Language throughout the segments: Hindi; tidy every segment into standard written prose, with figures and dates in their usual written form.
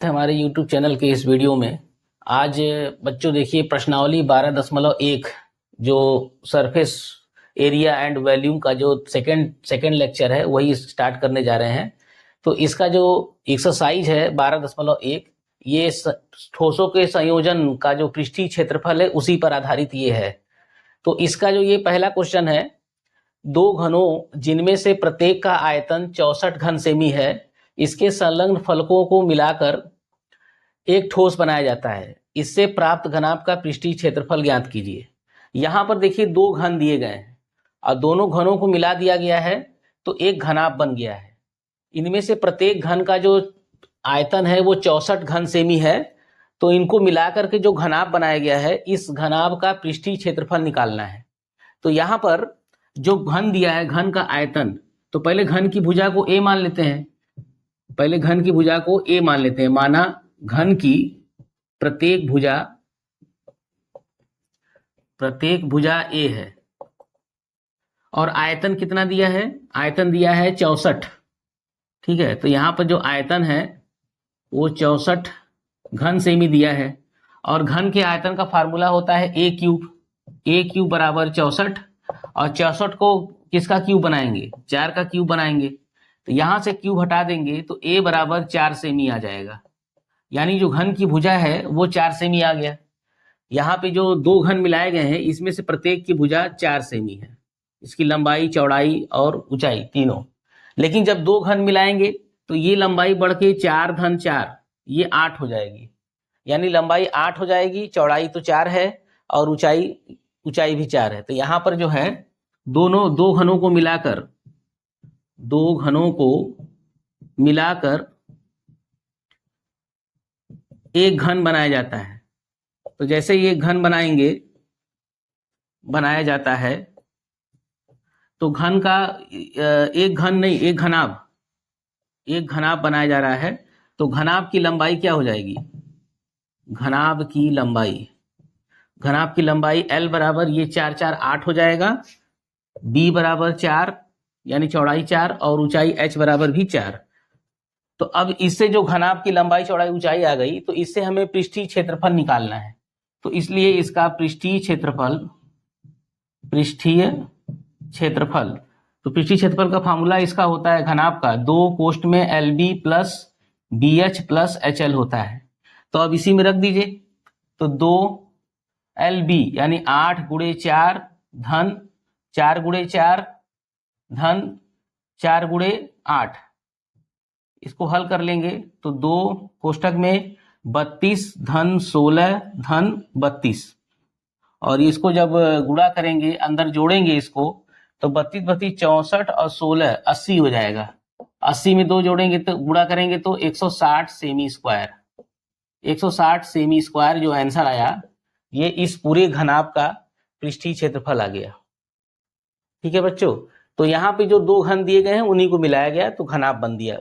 हमारे YouTube चैनल के इस वीडियो में आज बच्चों देखिए प्रश्नावली 12.1 जो सरफेस एरिया एंड वॉल्यूम का जो सेकंड लेक्चर है वही स्टार्ट करने जा रहे हैं। तो इसका जो एक्सरसाइज है 12.1 ये ठोसों के संयोजन का जो पृष्ठीय क्षेत्रफल है उसी पर आधारित ये है। तो इसका जो ये पहला क्वेश्चन है, दो घनों जिनमें से प्रत्येक का आयतन 64 घन सेमी है, इसके संलग्न फलकों को मिलाकर एक ठोस बनाया जाता है। इससे प्राप्त घनाभ का पृष्ठीय क्षेत्रफल ज्ञात कीजिए। यहाँ पर देखिए दो घन दिए गए हैं और दोनों घनों को मिला दिया गया है तो एक घनाभ बन गया है। इनमें से प्रत्येक घन का जो आयतन है वो 64 घन सेमी है। तो इनको मिलाकर के जो घनाभ बनाया गया है इस घनाभ का पृष्ठीय क्षेत्रफल निकालना है। तो यहाँ पर जो घन दिया है, घन का आयतन, तो पहले घन की भुजा को ए मान लेते हैं। पहले घन की भुजा को ए मान लेते हैं। माना घन की प्रत्येक भुजा ए है और आयतन कितना दिया है? आयतन दिया है 64। ठीक है, तो यहाँ पर जो आयतन है वो 64 घन सेमी दिया है और घन के आयतन का फार्मूला होता है ए क्यूब। ए क्यूब बराबर 64 और 64 को किसका क्यूब बनाएंगे? 4 का क्यूब बनाएंगे। तो यहां से क्यूब हटा देंगे तो ए बराबर 4 सेमी आ जाएगा। यानी जो घन की भुजा है वो 4 सेमी आ गया। यहाँ पे जो दो घन मिलाए गए हैं इसमें से प्रत्येक की भुजा 4 सेमी है, इसकी लंबाई, चौड़ाई और ऊंचाई तीनों। लेकिन जब दो घन मिलाएंगे तो ये लंबाई बढ़ के 4 धन 4 ये 8 हो जाएगी। यानी लंबाई 8 हो जाएगी, चौड़ाई तो 4 है और ऊंचाई भी 4 है। तो यहाँ पर जो है दो घनों को मिलाकर एक घन बनाया जाता है। तो जैसे ये घन बनाया जाता है तो घन का एक घनाभ बनाया जा रहा है। तो घनाभ की लंबाई क्या हो जाएगी? घनाभ की लंबाई L बराबर ये 4 4 8 हो जाएगा, B बराबर 4 यानी चौड़ाई 4 और ऊंचाई H बराबर भी 4। तो अब इससे जो घनाभ की लंबाई, चौड़ाई, ऊंचाई आ गई तो इससे हमें पृष्ठीय क्षेत्रफल निकालना है। तो इसलिए इसका पृष्ठीय क्षेत्रफल तो पृष्ठीय क्षेत्रफल का फार्मूला इसका होता है घनाभ का 2 कोष्ठ में LB plus BH plus HL होता है। तो अब इसी में रख दीजिए। तो 2 LB यानी 8 गुणे 4 धन 4 गुणे 4 धन 4 गुणे 8, इसको हल कर लेंगे तो 2 कोष्ठक में 32 धन 16 धन 32 और इसको जब गुणा करेंगे, अंदर जोड़ेंगे इसको, तो 32 32 64 और 16 80 हो जाएगा। 80 में 2 जोड़ेंगे तो गुणा करेंगे तो 160 सेमी स्क्वायर। 160 सेमी स्क्वायर जो आंसर आया ये इस पूरे घनाभ का पृष्ठीय क्षेत्रफल आ गया। ठीक है बच्चों, तो यहाँ पे जो दो घन दिए गए हैं उन्हीं को मिलाया गया तो घनाभ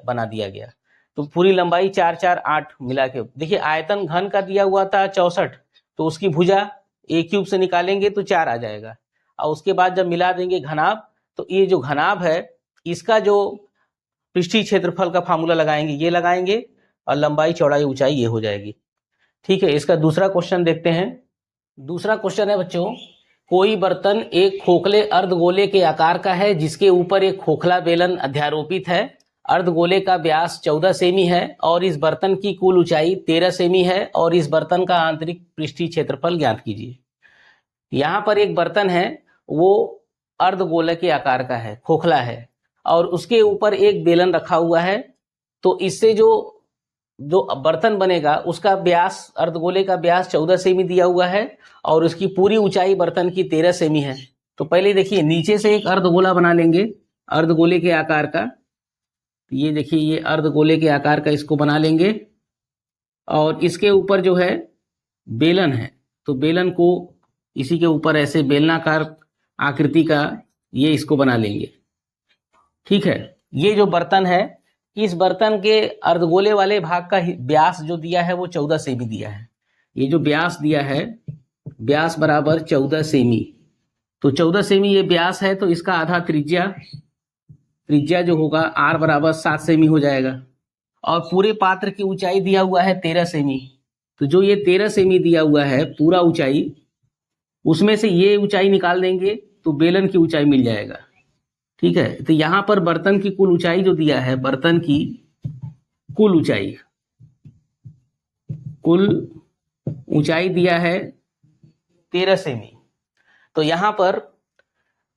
बना दिया गया। तो पूरी लंबाई 4 4 8 मिला के देखिए, आयतन घन का दिया हुआ था 64, तो उसकी भुजा ए क्यूब से निकालेंगे तो 4 आ जाएगा और उसके बाद जब मिला देंगे घनाभ तो ये जो घनाभ है इसका जो पृष्ठीय क्षेत्रफल का फार्मूला लगाएंगे और लंबाई, चौड़ाई, ऊंचाई ये हो जाएगी। ठीक है, इसका दूसरा क्वेश्चन देखते हैं। दूसरा क्वेश्चन है बच्चों, कोई बर्तन एक खोखले अर्धगोले के आकार का है जिसके ऊपर एक खोखला बेलन अध्यारोपित है। अर्धगोले का व्यास 14 सेमी है और इस बर्तन की कुल ऊंचाई 13 सेमी है और इस बर्तन का आंतरिक पृष्ठीय क्षेत्रफल ज्ञात कीजिए। यहाँ पर एक बर्तन है वो अर्धगोले के आकार का है, खोखला है और उसके ऊपर एक बेलन रखा हुआ है। तो इससे जो बर्तन बनेगा उसका व्यास, अर्धगोले का व्यास 14 सेमी दिया हुआ है और उसकी पूरी ऊंचाई बर्तन की 13 सेमी है। तो पहले देखिए नीचे से एक अर्धगोला बना लेंगे अर्धगोले के आकार का। ये देखिए ये अर्धगोले के आकार का इसको बना लेंगे और इसके ऊपर जो है बेलन है तो बेलन को इसी के ऊपर ऐसे बेलनाकार आकृति का ये इसको बना लेंगे। ठीक है, ये जो बर्तन है इस बर्तन के अर्धगोले वाले भाग का व्यास जो दिया है वो 14 सेमी दिया है। ये जो व्यास दिया है, व्यास बराबर 14 सेमी, तो 14 सेमी ये व्यास है तो इसका आधा त्रिज्या जो होगा R बराबर 7 सेमी हो जाएगा और पूरे पात्र की ऊंचाई दिया हुआ है 13 सेमी। तो जो ये 13 सेमी दिया हुआ है पूरा ऊंचाई, उसमें से ये ऊंचाई निकाल देंगे तो बेलन की ऊंचाई मिल जाएगा। ठीक है, तो यहां पर बर्तन की कुल ऊंचाई जो दिया है, बर्तन की कुल ऊंचाई दिया है 13 सेमी। तो यहां पर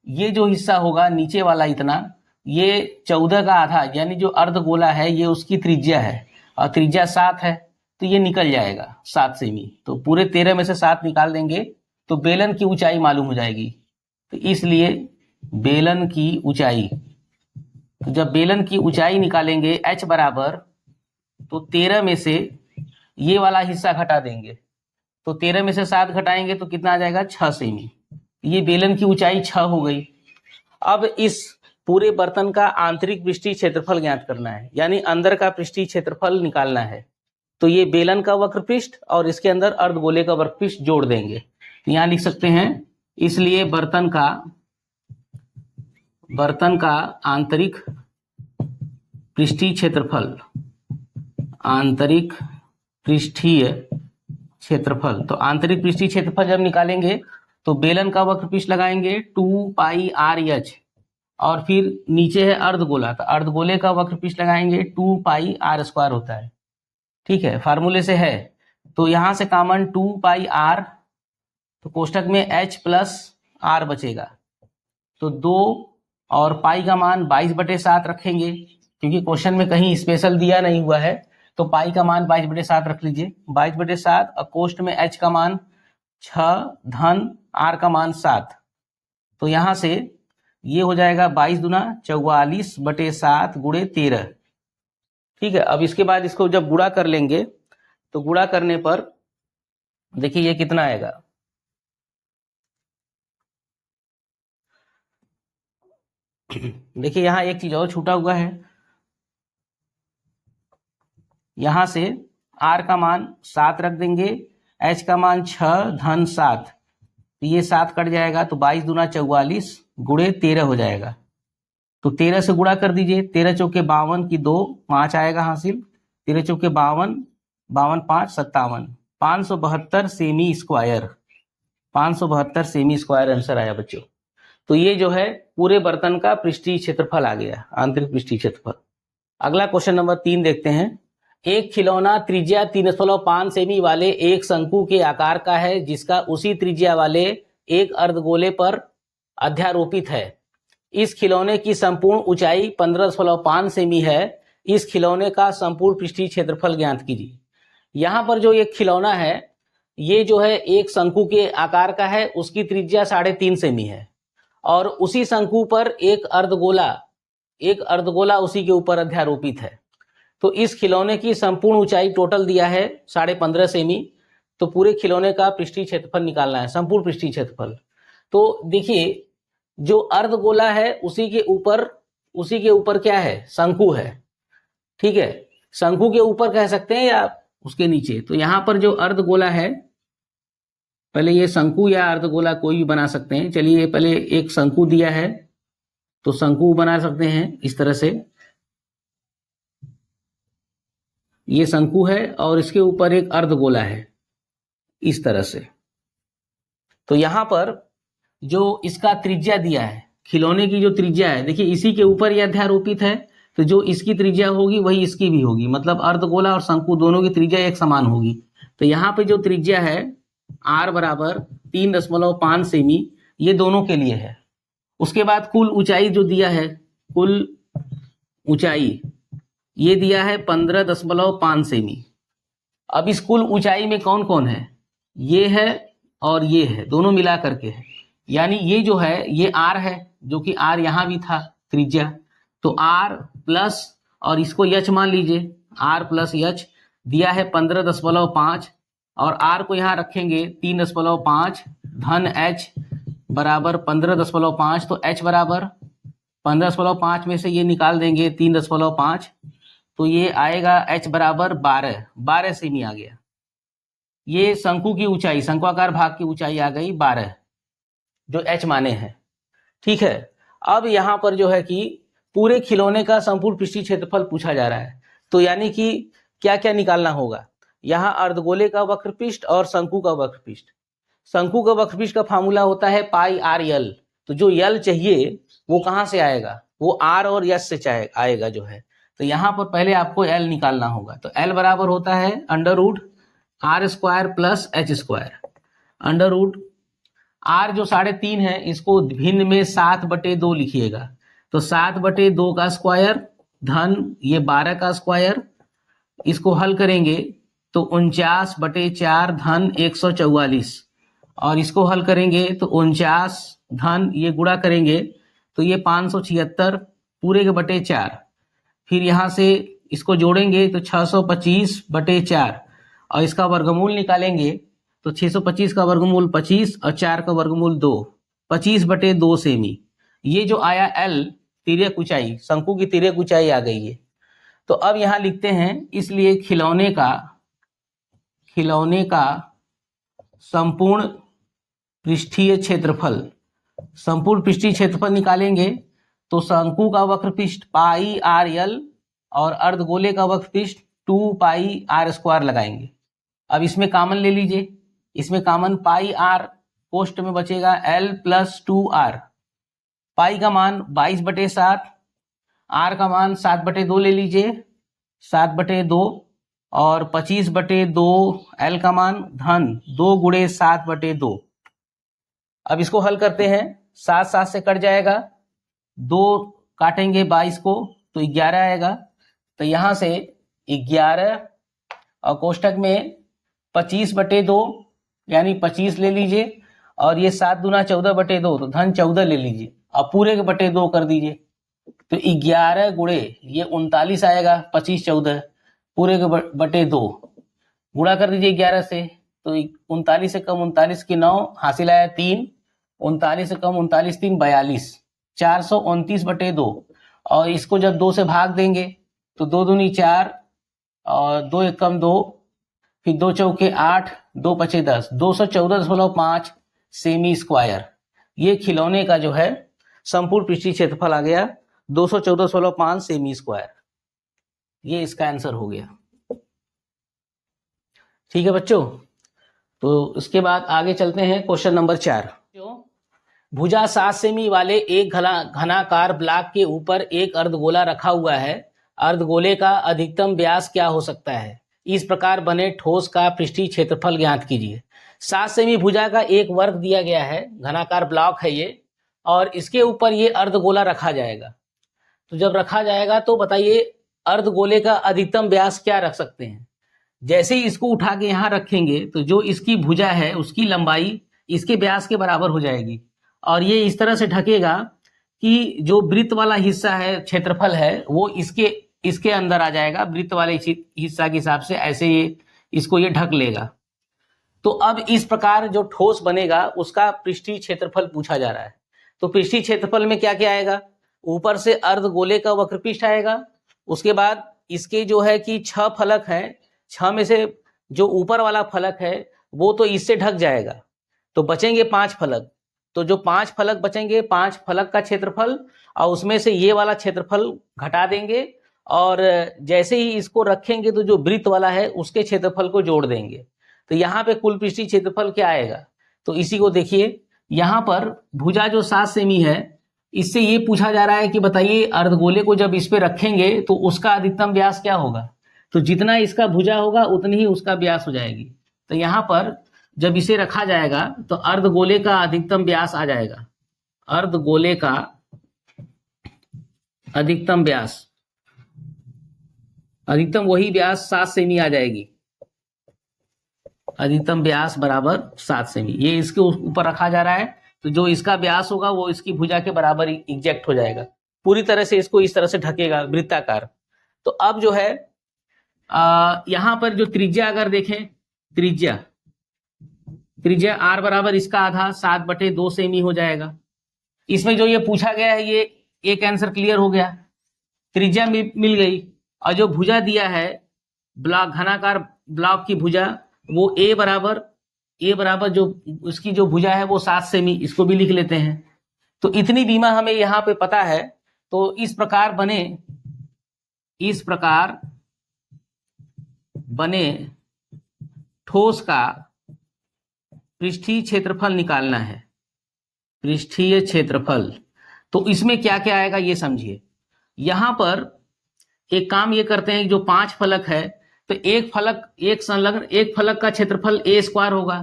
ये जो हिस्सा होगा नीचे वाला इतना, ये 14 का आधा यानी जो अर्धगोला है ये उसकी त्रिज्या है और त्रिज्या 7 है, तो ये निकल जाएगा 7 सेमी। तो पूरे 13 में से 7 निकाल देंगे तो बेलन की ऊंचाई मालूम हो जाएगी। तो इसलिए बेलन की ऊंचाई, तो जब बेलन की ऊंचाई निकालेंगे h बराबर, तो 13 में से ये वाला हिस्सा घटा देंगे, तो 13 में से 7 घटाएंगे तो कितना आ जाएगा 6 सेमी। ये बेलन की ऊंचाई 6 हो गई। अब इस पूरे बर्तन का आंतरिक पृष्ठीय क्षेत्रफल ज्ञात करना है, यानी अंदर का पृष्ठीय क्षेत्रफल निकालना है। तो ये बेलन का वक्रपृष्ठ और इसके अंदर अर्धगोले का वक्रपृष्ठ जोड़ देंगे। तो यहां लिख सकते हैं, इसलिए बर्तन का आंतरिक पृष्ठीय क्षेत्रफल, तो आंतरिक पृष्ठीय क्षेत्रफल जब निकालेंगे तो बेलन का वक्रपृष्ठ लगाएंगे 2 पाई आर एच, और फिर नीचे है अर्धगोला, तो अर्धगोले का वक्रपृष्ठ लगाएंगे 2 पाई आर स्क्वायर होता है। ठीक है, फार्मूले से है। तो यहां से कॉमन 2 पाई आर, तो कोष्ठक में h प्लस आर बचेगा, तो 2 और पाई का मान 22/7 रखेंगे, क्योंकि क्वेश्चन में कहीं स्पेशल दिया नहीं हुआ है, तो पाई का मान 22/7 रख लीजिए। 22/7 और कोष्ठ में h का मान 6 धन r का मान 7, तो यहां से ये हो जाएगा 22 दूना 44/7 गुणे 13। ठीक है, अब इसके बाद इसको जब गुणा कर लेंगे तो गुणा करने पर देखिए ये कितना आएगा। देखिए यहां एक चीज और छूटा हुआ है, यहां से r का मान 7 रख देंगे, h का मान 6 धन 7, तो ये 7 कट जाएगा, तो 22 दूना 44 गुणे 13 हो जाएगा। तो 13 से गुणा कर दीजिए, 13 चौके 52 की 2, 5 आएगा हासिल, 13 चौके 52, 52 5 57, 572 semi square, 572 semi square answer आया बच्चों। तो ये जो है पूरे बर्तन का पृष्ठीय क्षेत्रफल आ गया, आंतरिक पृष्ठीय क्षेत्रफल। अगला क्वेश्चन नंबर 3 देखते हैं। एक खिलौना त्रिज्या 3.5 सेमी वाले एक शंकु के आकार का है, जिसका उसी त्रिज्या वाले एक अर्धगोले पर अध्यारोपित है। इस खिलौने की संपूर्ण ऊंचाई 15.5 सेमी है। इस खिलौने का संपूर्ण पृष्ठीय क्षेत्रफल ज्ञात कीजिए। यहाँ पर जो एक खिलौना है, ये जो है एक शंकु के आकार का है, उसकी त्रिज्या 3.5 सेमी है, और उसी शंकु पर एक अर्धगोला उसी के ऊपर अध्यारोपित है। तो इस खिलौने की संपूर्ण ऊंचाई टोटल दिया है 15.5 सेमी। तो पूरे खिलौने का पृष्ठीय क्षेत्रफल निकालना है, संपूर्ण पृष्ठीय क्षेत्रफल। तो देखिए जो अर्धगोला है उसी के ऊपर क्या है, शंकु है। ठीक है, शंकु के ऊपर कह सकते हैं या उसके नीचे। तो यहां पर जो अर्धगोला है, पहले ये शंकु या अर्धगोला कोई भी बना सकते हैं। चलिए पहले एक शंकु दिया है तो शंकु बना सकते हैं इस तरह से, ये शंकु है और इसके ऊपर एक अर्धगोला है इस तरह से। तो यहां पर जो इसका त्रिज्या दिया है, खिलौने की जो त्रिज्या है, देखिए इसी के ऊपर यह अध्यारोपित है, तो जो इसकी त्रिज्या होगी वही इसकी भी होगी, मतलब अर्धगोला और शंकु दोनों की त्रिज्या एक समान होगी। तो यहाँ पे जो त्रिज्या है r बराबर 3.5 सेमी, ये दोनों के लिए है। उसके बाद कुल ऊंचाई जो दिया है, कुल ऊंचाई ये दिया है 15.5 सेमी। अब इस कुल ऊंचाई में कौन कौन है, ये है और ये है, दोनों मिला करके है। यानी ये जो है ये r है, जो कि r यहां भी था त्रिज्या, तो r प्लस और इसको h मान लीजिए, r प्लस h दिया है 15.5, और r को यहां रखेंगे 3.5 धन h बराबर 15.5, तो h बराबर 15.5 में से ये निकाल देंगे 3.5, तो ये आएगा h बराबर 12 सेमी आ गया। ये शंकु की ऊंचाई, शंक्वाकार भाग की ऊंचाई आ गई 12, जो h माने हैं। ठीक है, अब यहां पर जो है कि पूरे खिलौने का संपूर्ण पृष्ठीय क्षेत्रफल पूछा जा रहा है। तो यानी कि क्या क्या निकालना होगा, यहाँ अर्धगोले का वक्रपृष्ठ और शंकु का वक्रपृष्ठ। शंकु का वक्रपृष्ठ का फार्मूला होता है पाई आर यल। तो जो यल चाहिए वो कहाँ से आएगा, वो आर और यस से आएगा जो है। तो यहाँ पर पहले आपको एल निकालना होगा। तो एल बराबर होता है under root R square plus H square. Under root R जो 3.5 है इसको भिन्न में 7/2 लिखिएगा। तो 7/2 का स्क्वायर धन ये 12 का स्क्वायर, इसको हल करेंगे तो 49/4 धन 144, और इसको हल करेंगे तो 49 धन ये गुणा करेंगे तो ये 576 पूरे के बटे 4। फिर यहाँ से इसको जोड़ेंगे तो 625/4 और इसका वर्गमूल निकालेंगे तो 625 का वर्गमूल 25 और 4 का वर्गमूल 2, 25/2 सेमी। ये जो आया एल तिर्यक ऊंचाई, शंकु की तिर्यक ऊंचाई आ गई है। तो अब यहाँ लिखते हैं इसलिए खिलौने संपूर्ण पृष्ठीय क्षेत्रफल निकालेंगे तो शंकु का वक्रपृष्ठ पाई आर यल और अर्धगोले का वक्रपृष्ठ 2 पाई आर स्क्वायर लगाएंगे। अब इसमें कॉमन ले लीजिए, इसमें कॉमन पाई आर कोष्ठ में बचेगा एल प्लस 2r। पाई का मान 22/7, आर का मान 7/2 ले लीजिए 7/2 और 25/2 एल का मान धन 2 गुणे 7/2। अब इसको हल करते हैं, 7 से कट जाएगा, 2 काटेंगे 22 को तो 11 आएगा। तो यहाँ से 11 और कोष्ठक में 25/2 यानी 25 ले लीजिए और ये 7 दूना 14/2 तो धन 14 ले लीजिए और पूरे के बटे 2 कर दीजिए। तो 11 गुणे ये 39 आएगा, 25 14 पूरे के बटे 2 गुणा कर दीजिए 11 से। तो 39 से कम 39 की 9 हासिल आया 3, 39 से कम 39 3 42, 429/2 और इसको जब 2 से भाग देंगे तो 2 दूनी 4 और 2 एक कम 2, फिर 2 चौके 8, 2 पचे 10, 214.5 सेमी स्क्वायर। ये खिलौने का जो है संपूर्ण पृष्ठीय क्षेत्रफल आ गया 214.5 सेमी स्क्वायर। ये इसका आंसर हो गया। ठीक है बच्चों, तो इसके बाद आगे चलते हैं क्वेश्चन नंबर 4। भुजा 7 सेमी वाले एक घनाकार ब्लॉक के ऊपर एक अर्धगोला रखा हुआ है। अर्धगोले का अधिकतम व्यास क्या हो सकता है? इस प्रकार बने ठोस का पृष्ठीय क्षेत्रफल ज्ञात कीजिए। 7 सेमी भुजा का एक वर्ग दिया गया है, घनाकार ब्लॉक है ये, और इसके ऊपर ये अर्धगोला रखा जाएगा। तो जब रखा जाएगा तो बताइए अर्धगोले का अधिकतम व्यास क्या रख सकते हैं? जैसे ही इसको उठा के यहाँ रखेंगे तो जो इसकी भुजा है उसकी लंबाई इसके व्यास के बराबर हो जाएगी, और ये इस तरह से ढकेगा कि जो वृत्त वाला हिस्सा है, क्षेत्रफल है, वो इसके अंदर आ जाएगा। वृत्त वाले हिस्सा के हिसाब से ऐसे इसको ये ढक लेगा। तो अब इस प्रकार जो ठोस बनेगा उसका पृष्ठीय क्षेत्रफल पूछा जा रहा है। तो पृष्ठीय क्षेत्रफल में क्या क्या आएगा? ऊपर से अर्धगोले का वक्रपृष्ठ आएगा, उसके बाद इसके जो है कि 6 फलक हैं, 6 में से जो ऊपर वाला फलक है वो तो इससे ढक जाएगा, तो बचेंगे 5 फलक। तो जो 5 फलक बचेंगे, 5 फलक का क्षेत्रफल और उसमें से ये वाला क्षेत्रफल घटा देंगे, और जैसे ही इसको रखेंगे तो जो वृत्त वाला है उसके क्षेत्रफल को जोड़ देंगे। तो यहाँ पे कुल पृष्ठीय क्षेत्रफल क्या आएगा? तो इसी को देखिए, यहाँ पर भुजा जो 7 सेमी है, इससे ये पूछा जा रहा है कि बताइए अर्धगोले को जब इस पे रखेंगे तो उसका अधिकतम व्यास क्या होगा? तो जितना इसका भुजा होगा उतनी ही उसका व्यास हो जाएगी। तो यहाँ पर जब इसे रखा जाएगा तो अर्धगोले का अधिकतम व्यास आ जाएगा। अर्धगोले का अधिकतम व्यास, अधिकतम वही व्यास 7 सेमी आ जाएगी। अधिकतम व्यास बराबर 7 सेमी, ये इसके ऊपर रखा जा रहा है, तो जो इसका व्यास होगा वो इसकी भुजा के बराबर एग्जैक्ट हो जाएगा। पूरी तरह से इसको इस तरह से ढकेगा वृत्ताकार। तो अब जो है यहाँ पर जो त्रिज्या अगर देखें, त्रिज्या r बराबर इसका आधा 7/2 सेमी हो जाएगा। इसमें जो ये पूछा गया है ये एक आंसर क्लियर हो गया, त्रिज्या मिल गई। और जो भुजा दिया है ब्लॉक, घनाकार ब्लॉक की भुजा, वो a बराबर जो उसकी जो भुजा है वो 7 सेमी, इसको भी लिख लेते हैं। तो इतनी बीमा हमें यहाँ पे पता है। तो इस प्रकार बने ठोस का पृष्ठीय क्षेत्रफल निकालना है। पृष्ठीय क्षेत्रफल, तो इसमें क्या क्या आएगा ये समझिए। यहां पर एक काम ये करते हैं, जो 5 फलक है तो एक फलक का क्षेत्रफल ए स्क्वायर होगा,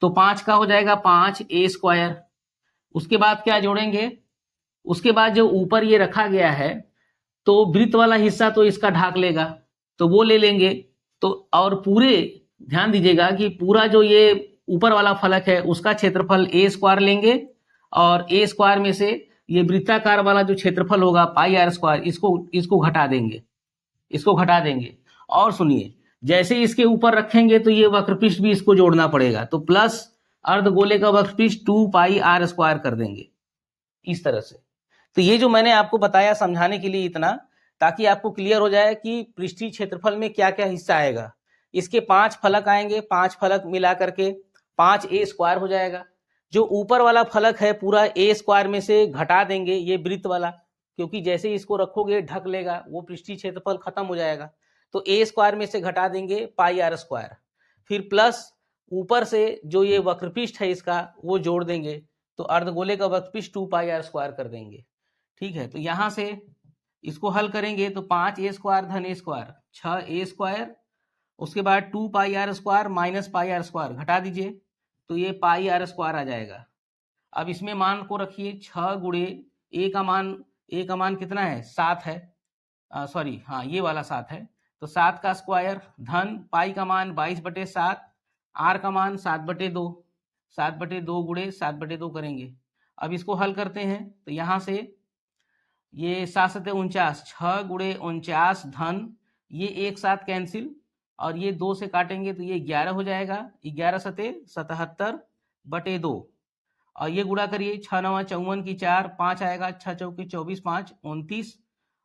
तो 5 का हो जाएगा 5 ए स्क्वायर। उसके बाद क्या जोड़ेंगे, उसके बाद जो ऊपर ये रखा गया है तो वृत्त वाला हिस्सा तो इसका ढाक लेगा, तो वो ले लेंगे। तो और पूरे ध्यान दीजिएगा कि पूरा जो ये ऊपर वाला फलक है उसका क्षेत्रफल ए स्क्वायर लेंगे, और ए स्क्वायर में से ये वृत्ताकार वाला जो क्षेत्रफल होगा पाई आर स्क्वायर, इसको घटा देंगे, इसको घटा देंगे। और सुनिए, जैसे इसके ऊपर रखेंगे तो ये वक्रपृष्ठ भी इसको जोड़ना पड़ेगा, तो प्लस अर्धगोले का वक्रपृष्ठ 2 पाई आर स्क्वायर कर देंगे इस तरह से। तो ये जो मैंने आपको बताया समझाने के लिए इतना, ताकि आपको क्लियर हो जाए कि पृष्ठीय क्षेत्रफल में क्या क्या हिस्सा आएगा। इसके 5 फलक आएंगे, 5 फलक मिला करके 5 ए स्क्वायर हो जाएगा। जो ऊपर वाला फलक है पूरा ए स्क्वायर में से घटा देंगे ये वृत्त वाला, क्योंकि जैसे इसको रखोगे ढक लेगा, वो पृष्ठीय क्षेत्रफल खत्म हो जाएगा। तो ए स्क्वायर में से घटा देंगे पाई आर स्क्वायर, फिर प्लस ऊपर से जो ये वक्रपृष्ठ है इसका वो जोड़ देंगे, तो अर्धगोले का वक्रपृष्ठ 2 पाई आर स्क्वायर कर देंगे। ठीक है, तो यहां से इसको हल करेंगे तो 5 ए स्क्वायर धन ए स्क्वायर 6 ए स्क्वायर, उसके बाद 2 pi R square minus pi R square घटा दीजिए, तो ये पाई आर स्क्वायर आ जाएगा। अब इसमें मान को रखिए 6 गुणे ए का मान कितना है 7 है, सॉरी हाँ ये वाला 7 है, तो 7 का स्क्वायर धन पाई का मान 22/7, आर का मान 7/2, 7/2 गुणे 7/2 करेंगे। अब इसको हल करते हैं तो यहाँ से ये 7 सते 49, 6 गुणे 49 धन ये एक साथ कैंसिल, और ये 2 से काटेंगे तो ये 11 हो जाएगा, 11 सते 77/2, और ये गुणा करिए 6 9 54 की 4, 5 आएगा, 6 चौकी 24, 5 29,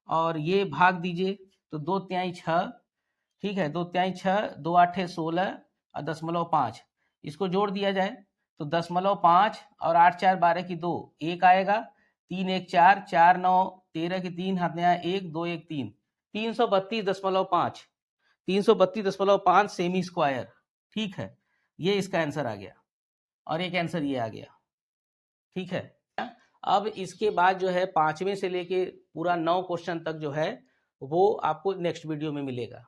और ये भाग दीजिए तो 2 तिहाई 6, ठीक है 2 तिहाई 6, 2 8 16 और 0.5, इसको जोड़ दिया जाए तो 0.5 और 8 4 12 की 2, 1 आएगा, 3 1 4, 4 9 13 की 3, हाथ में आया 1 2 1 3, 332.5, 332.5 सेमी स्क्वायर। ठीक है, ये इसका आंसर आ गया, और एक आंसर ये आ गया। ठीक है, अब इसके बाद जो है 5वें से लेके पूरा 9 क्वेश्चन तक जो है वो आपको नेक्स्ट वीडियो में मिलेगा।